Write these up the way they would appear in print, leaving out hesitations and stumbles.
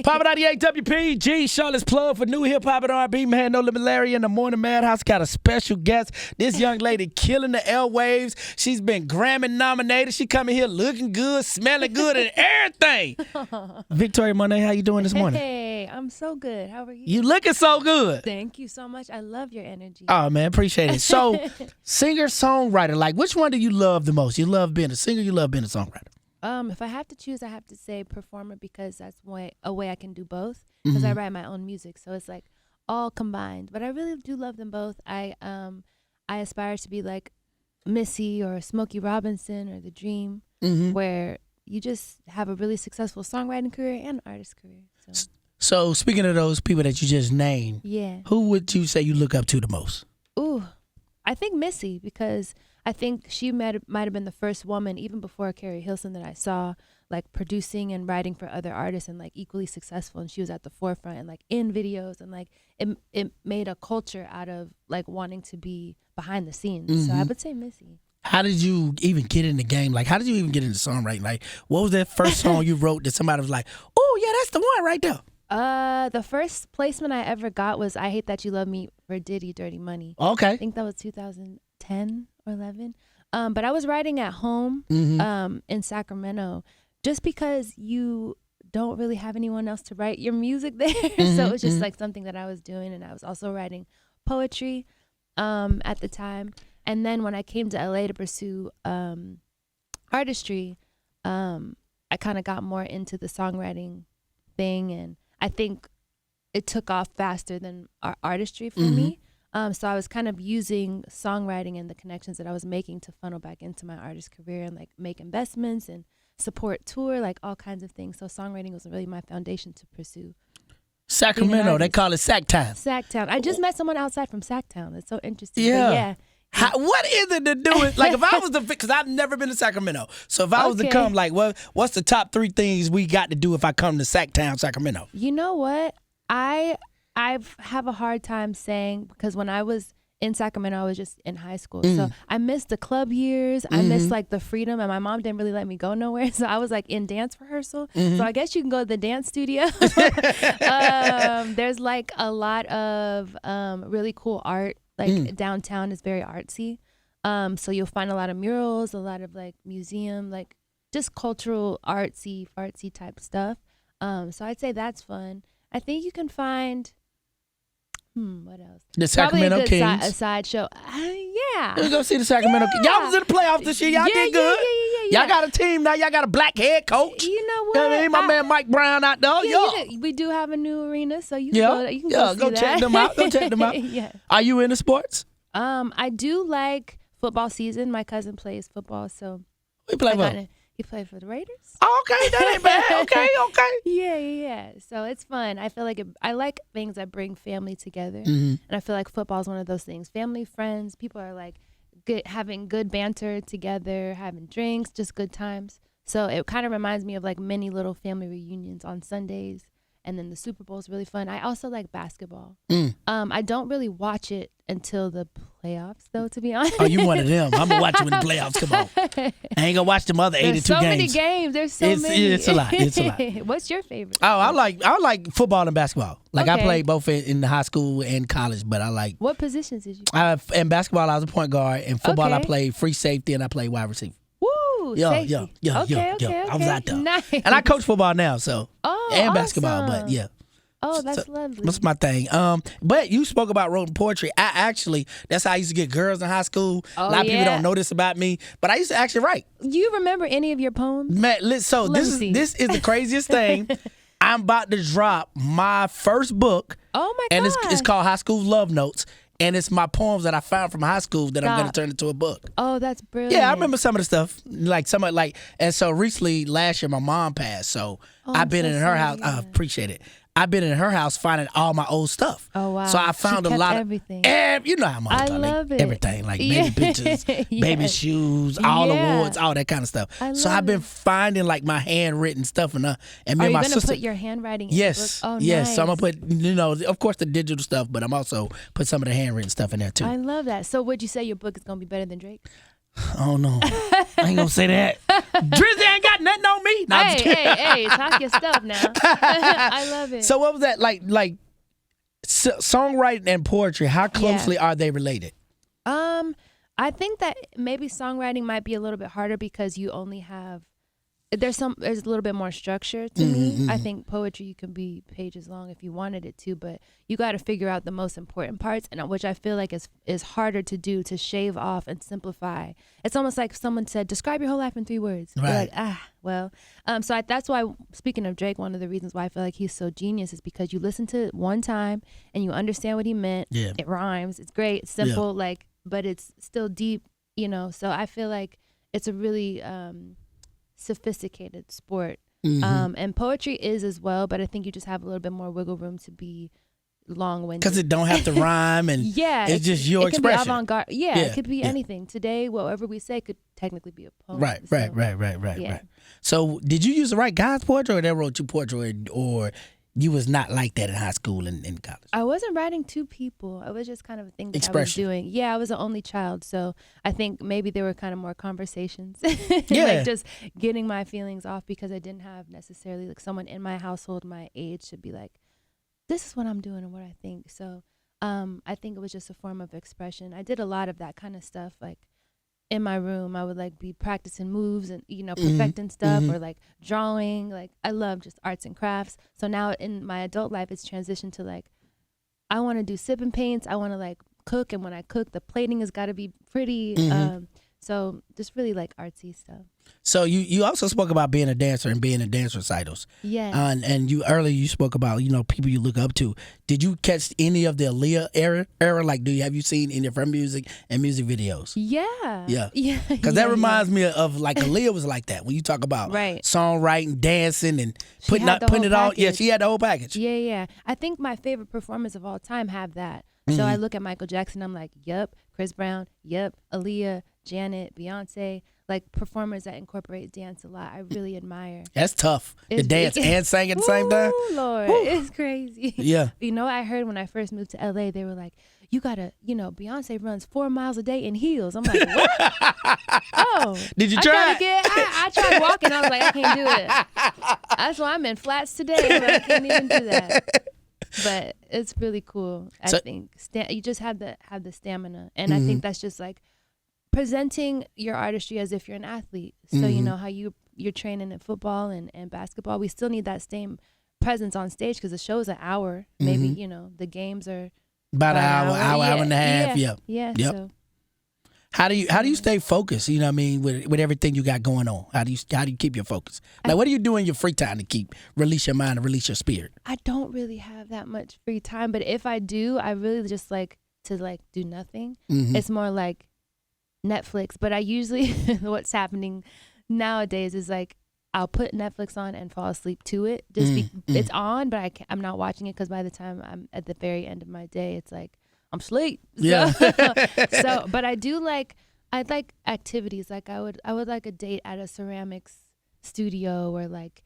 Pop 98 WPG, Charlotte's plug for new hip-hop and R&B. Man, No Limit Larry in the Morning Madhouse got a special guest. This young lady killing the airwaves. She's been Grammy nominated. She coming here looking good, smelling good, and everything. Victoria Monet, how you doing this morning? Hey, I'm so good. How are you? You looking so good. Thank you so much. I love your energy. Oh, man, appreciate it. So, singer-songwriter, like which one do you love the most? You love being a singer, you love being a songwriter? If I have to choose, I have to say performer because that's a way I can do both because I write my own music. So it's like all combined. But I really do love them both. I aspire to be like Missy or Smokey Robinson or The Dream, where you just have a really successful songwriting career and artist career. So speaking of those people that you just named, who would you say you look up to the most? Ooh, I think Missy because I think she might have been the first woman, even before Carrie Hilson, that I saw like producing and writing for other artists and like equally successful. And she was at the forefront and like in videos and like it made a culture out of like wanting to be behind the scenes. So I would say Missy. How did you even get in the game? Like, how did you even get into songwriting? Like, what was that first song you wrote that somebody was like, oh, yeah, that's the one right there? The first placement I ever got was I Hate That You Love Me for Diddy, Dirty Money. Okay. I think that was 2010 or 11. But I was writing at home in Sacramento just because you don't really have anyone else to write your music there. So it was just like something that I was doing. And I was also writing poetry at the time. And then when I came to LA to pursue artistry, I kind of got more into the songwriting thing. And I think it took off faster than artistry for me. So I was kind of using songwriting and the connections that I was making to funnel back into my artist career and like make investments and support tour, like all kinds of things. So songwriting was really my foundation to pursue. Sacramento, they call it Sacktown. Sacktown. I just met someone outside from Sacktown. It's so interesting. Yeah. But yeah. What is it to do with, like, if I was because I've never been to Sacramento. So if I was to come, like, what's the top 3 things we got to do if I come to Sacktown, Sacramento? You know what? I have a hard time saying because when I was in Sacramento, I was just in high school. So I missed the club years. I missed like the freedom, and my mom didn't really let me go nowhere. So I was like in dance rehearsal. So I guess you can go to the dance studio. There's like a lot of really cool art. Like downtown is very artsy. So you'll find a lot of murals, a lot of like museum, like just cultural artsy, fartsy type stuff. So I'd say that's fun. I think you can find, what else? The Sacramento Kings. A sideshow. Yeah. Let's go see the Sacramento Kings. Y'all was in the playoffs this year. Y'all did good. Yeah. Y'all got a team now. Y'all got a black head coach. You know what? You know what I mean? My man Mike Brown out there. We do have a new arena, so you can go see check them out. Go check them out. Yeah. Are you into sports? I do like football season. My cousin plays football, so We play football. He played for the Raiders. Oh, okay, that ain't bad. Okay. Yeah. So it's fun. I feel like I like things that bring family together, and I feel like football is one of those things. Family, friends, people are like having good banter together, having drinks, just good times. So it kind of reminds me of like many little family reunions on Sundays. And then the Super Bowl is really fun. I also like basketball. I don't really watch it until the playoffs, though, to be honest. Oh, you one of them. I'm going to watch it when the playoffs come on. I ain't going to watch them other 82 games. There's so many games. There's so many. It's a lot. What's your favorite? Oh, I like football and basketball. Like I played both in high school and college, but I like. What positions did you play? In basketball, I was a point guard. In football, I played free safety and I played wide receiver. Yeah. I was out there. Nice. And I coach football now, so. And basketball, but yeah. Oh, that's lovely. That's my thing. But you spoke about writing poetry. I actually, that's how I used to get girls in high school. A lot of people don't know this about me, but I used to actually write. Do you remember any of your poems? Man, so this is the craziest thing. I'm about to drop my first book. Oh my God. And it's called High School Love Notes. And it's my poems that I found from high school that I'm going to turn into a book. Oh, that's brilliant. Yeah, I remember some of the stuff. And so recently, last year, my mom passed. So I've been in her house. I appreciate it. I've been in her house finding all my old stuff. Oh, wow. So I found a lot everything. of you know how moms are. Love it. Everything, like baby pictures, baby shoes, all awards, all that kind of stuff. So I've been finding like my handwritten stuff and me and my sister. Are you going to put your handwriting in Yes. the book? Oh, yes. nice. So I'm going to put, of course, the digital stuff, but I'm also put some of the handwritten stuff in there too. I love that. So would you say your book is going to be better than Drake? I don't know. I ain't gonna say that. Drizzy ain't got nothing on me. No, I'm just kidding. Hey, talk your stuff now. I love it. So what was that like? Songwriting and poetry, how closely are they related? I think that maybe songwriting might be a little bit harder because you only have there's a little bit more structure to me. I think poetry, you can be pages long if you wanted it to, but you got to figure out the most important parts, and which I feel like is harder to do, to shave off and simplify. It's almost like someone said, describe your whole life in 3 words. Right. You're like, well. So that's why, speaking of Drake, one of the reasons why I feel like he's so genius is because you listen to it one time and you understand what he meant. Yeah. It rhymes. It's great. It's simple. But it's still deep. So I feel like it's a really sophisticated sport. And poetry is as well, but I think you just have a little bit more wiggle room to be long-winded. Because it don't have to rhyme and it's just your it expression. Can be avant-garde. It could be anything. Today, whatever we say could technically be a poem. Right. So did you use to write guys' poetry, or they wrote you poetry, or you was not like that in high school and in college? I wasn't writing to people. It was just kind of a thing that I was doing. Yeah, I was an only child, so I think maybe there were kind of more conversations. Like just getting my feelings off, because I didn't have necessarily like someone in my household my age to be like, this is what I'm doing and what I think. So I think it was just a form of expression. I did a lot of that kind of stuff. Like in my room, I would like be practicing moves and, perfecting stuff, or like drawing. Like I love just arts and crafts. So now in my adult life, it's transitioned to like, I want to do sip and paints. I want to like cook. And when I cook, the plating has got to be pretty. So just really like artsy stuff. So you also spoke about being a dancer and being in dance recitals. Yes. And you earlier you spoke about, people you look up to. Did you catch any of the Aaliyah era? Like, have you seen any of her music and music videos? Yeah. Because that reminds me of like Aaliyah was like that. When you talk about songwriting, dancing, and putting it all. Yeah, she had the whole package. Yeah. I think my favorite performers of all time have that. So I look at Michael Jackson, I'm like, yep. Chris Brown, yep. Aaliyah, Janet, Beyonce, like performers that incorporate dance a lot. I really admire. That's tough. To dance and sing at the same time. Oh Lord, it's crazy. Yeah. I heard when I first moved to LA, they were like, you gotta, Beyonce runs 4 miles a day in heels. I'm like, what? Oh, did you try? I tried walking. I was like, I can't do it. That's why I'm in flats today. But I can't even do that. But it's really cool. I think you just have the stamina, and I think that's just like presenting your artistry as if you're an athlete. So how you're training in football and basketball, we still need that same presence on stage, because the show's an hour. Maybe the games are about an hour and a half. Yeah. Yep. So. How do you stay focused? You know what I mean, with everything you got going on. How do you keep your focus? Like, what do you do in your free time to release your mind and release your spirit? I don't really have that much free time, but if I do, I really just like to like do nothing. It's more like Netflix. But I usually what's happening nowadays is like I'll put Netflix on and fall asleep to it. It's on, but I'm not watching it, because by the time I'm at the very end of my day, it's like I'm asleep. Yeah. So, but I like activities. Like I would like a date at a ceramics studio, or like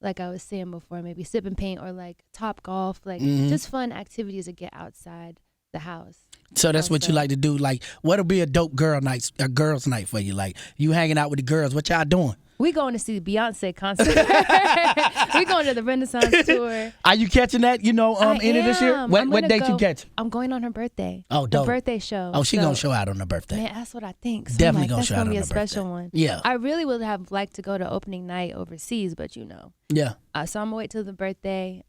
I was saying before, maybe sip and paint, or like Top Golf, like just fun activities to get outside the house. So that's what you like to do. Like, what'll be a dope girls' night for you? Like, you hanging out with the girls. What y'all doing? We going to see the Beyonce concert. We going to the Renaissance tour. Are you catching that? End of this year? What date you catch? I'm going on her birthday. Oh, dope. The birthday show. Oh, she gonna show out on her birthday. Man, that's what I think. So definitely gonna show out on her birthday. That's gonna be a special one. Yeah. I really would have liked to go to opening night overseas, but Yeah. So I'm gonna wait till the birthday.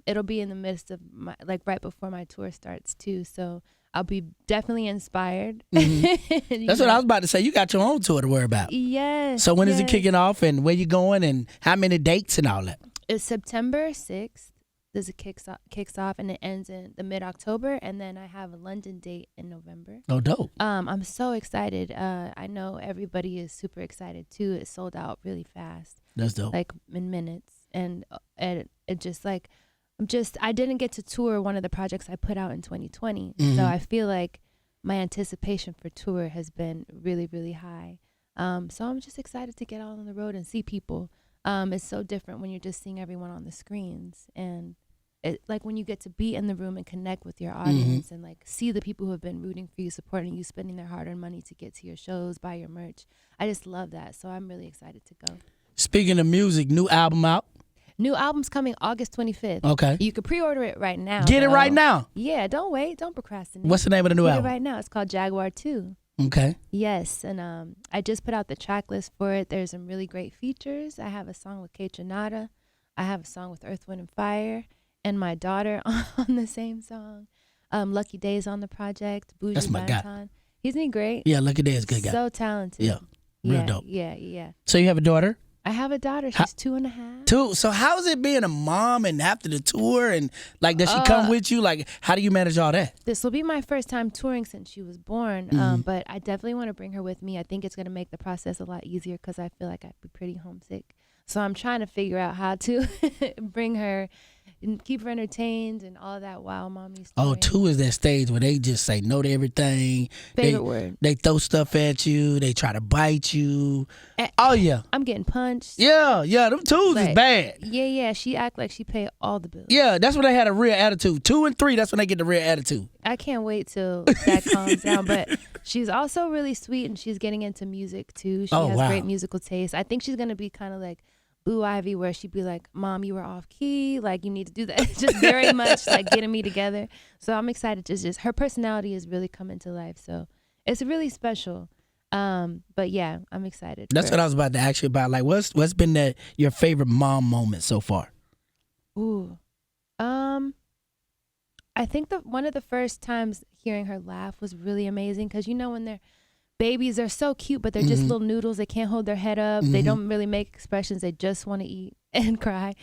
It'll be in the midst of my, like right before my tour starts too. So I'll be definitely inspired. That's what I was about to say. You got your own tour to worry about. Yes. So when is it kicking off, and where you going, and how many dates and all that? It's September 6th. It kicks off, and it ends in the mid-October, and then I have a London date in November. Oh, dope. I'm so excited. I know everybody is super excited too. It sold out really fast. That's dope. Like in minutes, and it just like. I didn't get to tour one of the projects I put out in 2020. So I feel like my anticipation for tour has been really, really high. So I'm just excited to get out on the road and see people. It's so different when you're just seeing everyone on the screens. And like when you get to be in the room and connect with your audience and like see the people who have been rooting for you, supporting you, spending their hard-earned money to get to your shows, buy your merch. I just love that. So I'm really excited to go. Speaking of music, new album out. New album's coming August 25th. Okay. You could pre-order it right now. Get it right now. Yeah, don't wait. Don't procrastinate. What's the name of the new Get album? it right now. It's called Jaguar 2. Okay. Yes, and I just put out the track list for it. There's some really great features. I have a song with Kate Trinata. I have a song with Earth, Wind, and Fire, and my daughter on the same song. Lucky Day's on the project. Bougie That's my guy. Banton. Isn't he great? Yeah, Lucky Day is a good guy. So talented. Yeah, real dope. Yeah. So you have a daughter? I have a daughter. She's 2.5. 2. So how's it being a mom and after the tour and like does she come with you? Like how do you manage all that? This will be my first time touring since she was born, but I definitely want to bring her with me. I think it's going to make the process a lot easier because I feel like I'd be pretty homesick. So I'm trying to figure out how to bring her and keep her entertained and all that while mommy's touring. 2 is that stage where they just say no to everything. Favorite word. They throw stuff at you. They try to bite you. Yeah. I'm getting punched. Yeah. Them 2s is bad. Yeah. She act like she pay all the bills. Yeah, that's when they had a real attitude. 2 and 3, that's when they get the real attitude. I can't wait till that calms down. But she's also really sweet and she's getting into music too. She has great musical taste. I think she's going to be kind of like Blue Ivy, where she'd be like, Mom, you were off key. Like, you need to do that. Just very much like getting me together. So I'm excited to just, her personality has really come into life. So it's really special. But yeah, I'm excited. That's what I was about to ask you about. Like, what's been your favorite mom moment so far? Ooh. I think one of the first times hearing her laugh was really amazing because, you know, when they're babies are so cute, but they're just little noodles. They can't hold their head up. They don't really make expressions. They just want to eat and cry.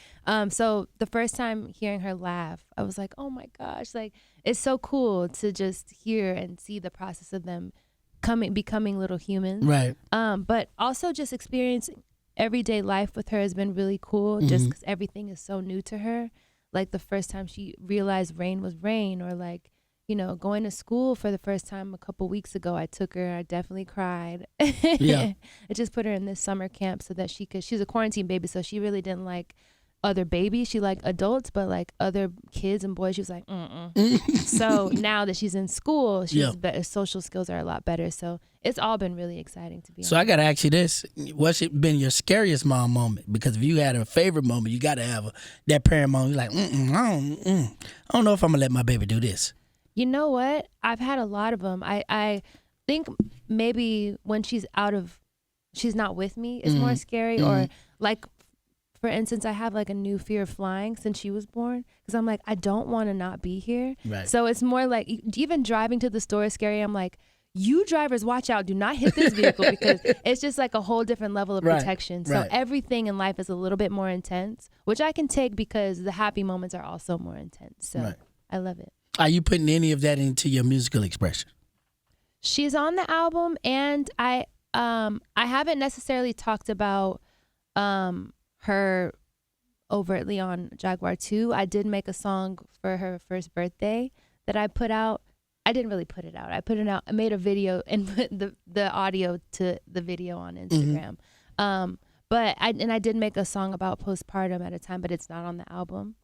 So the first time hearing her laugh, I was like, oh my gosh, like it's so cool to just hear and see the process of them becoming little humans. Right. But also just experiencing everyday life with her has been really cool just because everything is so new to her. Like the first time she realized rain was rain, or like, you know, going to school for the first time a couple weeks ago, I took her. I definitely cried. Yeah. I just put her in this summer camp so that she's a quarantine baby, so she really didn't like other babies. She liked adults, but like other kids and boys, she was like, So now that she's in school, better, social skills are a lot better. So it's all been really exciting to be So I got to ask you this. What's it been your scariest mom moment? Because if you had a favorite moment, you got to have that parent moment. You're like, I don't know if I'm going to let my baby do this. You know what? I've had a lot of them. I think maybe when she's not with me, it's more scary. Or like, for instance, I have like a new fear of flying since she was born because I'm like, I don't want to not be here. Right. So it's more like even driving to the store is scary. I'm like, you drivers, watch out. Do not hit this vehicle because it's just like a whole different level of protection. So everything in life is a little bit more intense, which I can take because the happy moments are also more intense. So I love it. Are you putting any of that into your musical expression? She's on the album, and I haven't necessarily talked about her overtly on Jaguar 2. I did make a song for her first birthday that I put out. I didn't really put it out. I put it out. I made a video and put the audio to the video on Instagram. But I did make a song about postpartum at a time, but it's not on the album.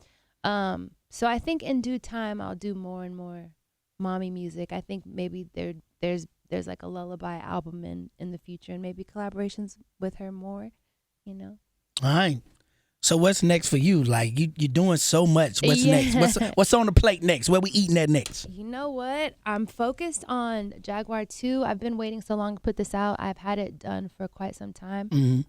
So I think in due time I'll do more and more mommy music. I think maybe there's like a lullaby album in the future and maybe collaborations with her more, you know. All right. So what's next for you? Like you're doing so much. What's next? What's on the plate next? Where we eating at next? You know what? I'm focused on Jaguar 2. I've been waiting so long to put this out. I've had it done for quite some time.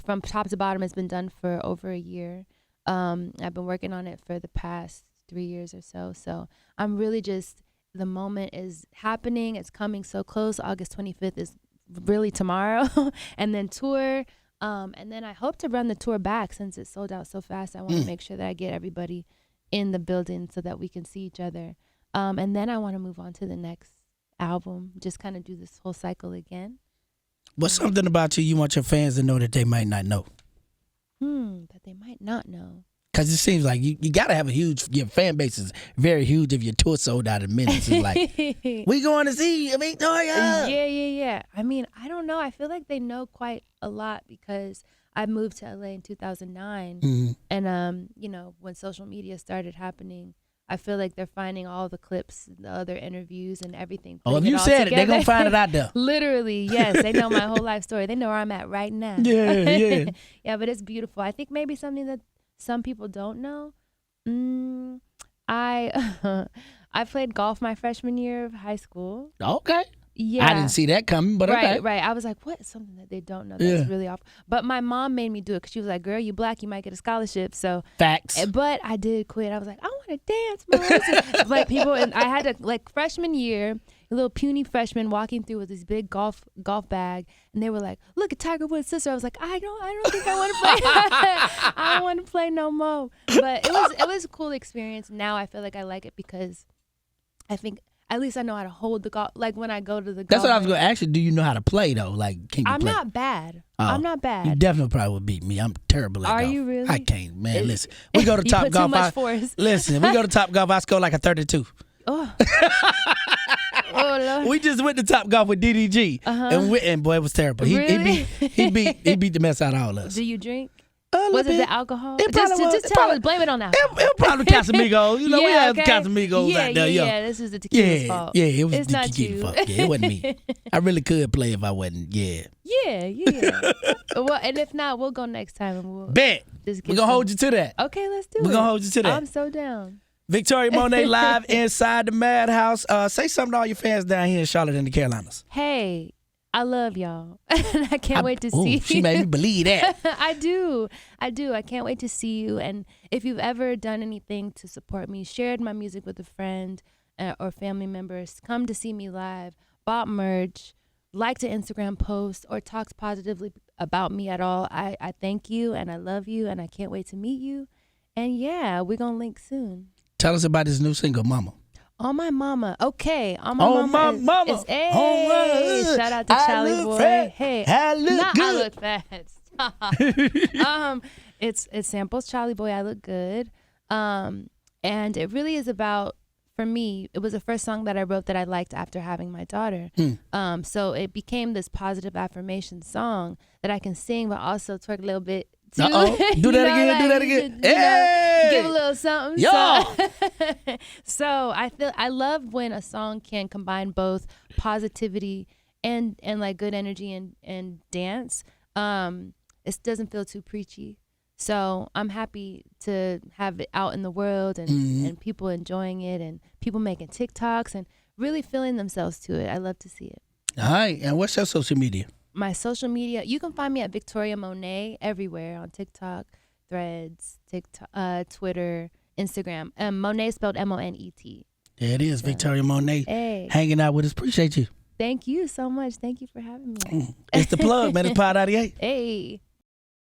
From top to bottom, it's been done for over a year. I've been working on it for the past 3 years or so. So I'm really the moment is happening. It's coming so close. August 25th is really tomorrow. And then tour. And then I hope to run the tour back since it sold out so fast. I want to make sure that I get everybody in the building so that we can see each other. And then I want to move on to the next album, just kind of do this whole cycle again. What's something about you want your fans to know that they might not know? That they might not know. Because it seems like you got to have your fan base is very huge if your tour sold out in minutes. It's like, we going to see Victoria. Yeah. I mean, I don't know. I feel like they know quite a lot because I moved to LA in 2009, Mhm. and you know, when social media started happening, I feel like they're finding all the clips, the other interviews, and everything. Oh, if putting you it all said it, they're together. gonna find it out there. Literally, yes. They know my whole life story. They know where I'm at right now. Yeah. Yeah, but it's beautiful. I think maybe something that some people don't know. I I played golf my freshman year of high school. Okay. Yeah. I didn't see that coming, but okay. Right. I was like, what? Something that they don't know. That's really off. But my mom made me do it because she was like, girl, you black, you might get a scholarship. So Facts. But I did quit. I was like, I want to dance, Melissa. Like people, and I had to, like, freshman year, a little puny freshman walking through with this big golf bag, and they were like, look at Tiger Woods' sister. I was like, I don't think I want to play. I don't want to play no more. But it was a cool experience. Now I feel like I like it because I think at least I know how to hold the golf. Like when I go to the golf. That's what I was going to ask you. Do you know how to play, though? Like, can you I'm play? not bad. Oh, I'm not bad. You definitely probably would beat me. I'm terrible at golf. Are you really? I can't, man. Listen, we go to Top you put Golf. Too much force. Listen, we go to Top Golf. I score like a 32. Oh. Oh Lord. We just went to Top Golf with DDG, and boy, it was terrible. Really? He beat the mess out of all of us. Do you drink? Was it the alcohol? It probably was. Just tell us. Blame it on alcohol. It probably Casamigos. You know, we had okay. Casamigos out there. Yeah, this is the tequila's fault. Yeah, it was It's the not tequila you. fault. Yeah, it wasn't me. I really could play if I wasn't. Yeah. Yeah. Well, and if not, we'll go next time and we'll Bet. just We're going to hold you to that. Okay, let's do it. We're going to hold you to that. I'm so down. Victoria Monet live inside the Madhouse. Say something to all your fans down here in Charlotte and the Carolinas. Hey, I love y'all. I can't wait to see you. She made me believe that. I do. I can't wait to see you. And if you've ever done anything to support me, shared my music with a friend or family members, come to see me live, bought merch, liked an Instagram post, or talked positively about me at all, I thank you and I love you and I can't wait to meet you. And yeah, we're going to link soon. Tell us about this new single, Mama. On My Mama. Okay. On My On Mama. My Mama. Hey, shout out to Charlie Boy. Hey. I look good. I look fast. It samples Charlie Boy, I Look Good. And it really is about, for me, it was the first song that I wrote that I liked after having my daughter. So it became this positive affirmation song that I can sing, but also twerk a little bit. Too. Do that again. Hey! Give a little something. Yo! So I love when a song can combine both positivity and like good energy and dance. It doesn't feel too preachy. So I'm happy to have it out in the world and people enjoying it and people making TikToks and really feeling themselves to it. I love to see it. All right. And what's your social media? My social media, you can find me at Victoria Monet everywhere on TikTok, Threads, Twitter, Instagram. Monet spelled Monet. There it is, Victoria Monet. Hey. Hanging out with us. Appreciate you. Thank you so much. Thank you for having me. It's the plug, man. It's Pod 98. Hey.